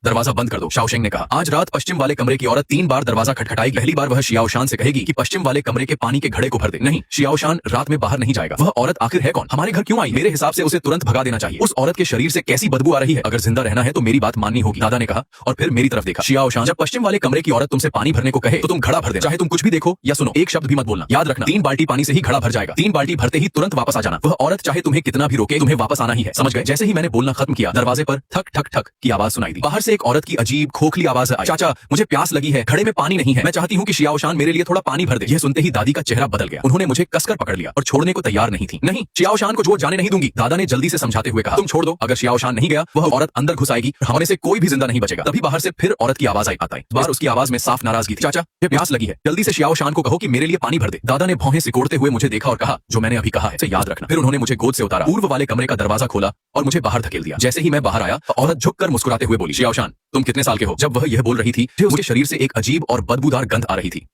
दरवाजा बंद कर दो, शाओशेंग ने कहा। आज रात पश्चिम वाले कमरे की औरत 3 बार दरवाजा खटखटाएगी। पहली बार वह शियाओशान से कहेगी कि पश्चिम वाले कमरे के पानी के घड़े को भर दे। नहीं, शियाओशान रात में बाहर नहीं जाएगा। वह औरत आखिर है कौन? हमारे घर क्यों आई? मेरे हिसाब से उसे तुरंत भगा देना चाहिए। उस औरत के शरीर से कैसी बदबू आ रही है। अगर जिंदा रहना है तो मेरी बात माननी होगी, दादा ने कहा और फिर मेरी तरफ देखा। शियाओशान, जब पश्चिम वाले कमरे की औरत तुमसे पानी भरने को कहे तो तुम घड़ा भर दे। चाहे तुम कुछ भी देखो या सुनो, एक शब्द भी मत बोलना। याद रखना, 3 बाल्टी पानी से ही घड़ा भर जाएगा। 3 बाल्टी भरते ही तुरंत वापस आ जाना। वह औरत चाहे तुम्हें कितना भी रोके, तुम्हें वापस आना ही है, समझ गए? जैसे ही मैंने बोलना खत्म किया, दरवाजे पर ठक ठक ठक की आवाज सुनाई दी। बाहर से एक औरत की अजीब खोखली आवाज आई। चाचा, मुझे प्यास लगी है, घड़े में पानी नहीं है, मैं चाहती हूँ कि शियाओशान मेरे लिए थोड़ा पानी भर दे। यह सुनते ही दादी का चेहरा बदल गया। उन्होंने मुझे कसकर पकड़ लिया और छोड़ने को तैयार नहीं थी। नहीं, शियाओशान को जो जाने नहीं दूंगी, दादा ने जल्दी से समझाते हुए कहा। तुम छोड़ दो, अगर शियाओशान नहीं गया, वह औरत अंदर घुस आएगी, हमें से कोई भी जिंदा नहीं बचेगा। तभी बाहर से फिर औरत की आवाज आई। इस बार उसकी आवाज में साफ नाराजगी थी। चाचा, मुझे प्यास लगी है, जल्दी से शियाओशान को कहो कि मेरे लिए पानी भर दे। दादा ने भौहें सिकोड़ते हुए मुझे देखा और कहा, जो मैंने अभी कहा है उसे याद रखना। फिर उन्होंने मुझे गोद से उतारा, पूर्व वाले कमरे का दरवाजा खोला और मुझे बाहर धकेल दिया। जैसे ही मैं बाहर आया, औरत झुककर मुस्कुराते हुए बोली, शियाओशान, तुम कितने साल के हो? जब वह यह बोल रही थी, उसके शरीर से एक अजीब और बदबूदार गंध आ रही थी।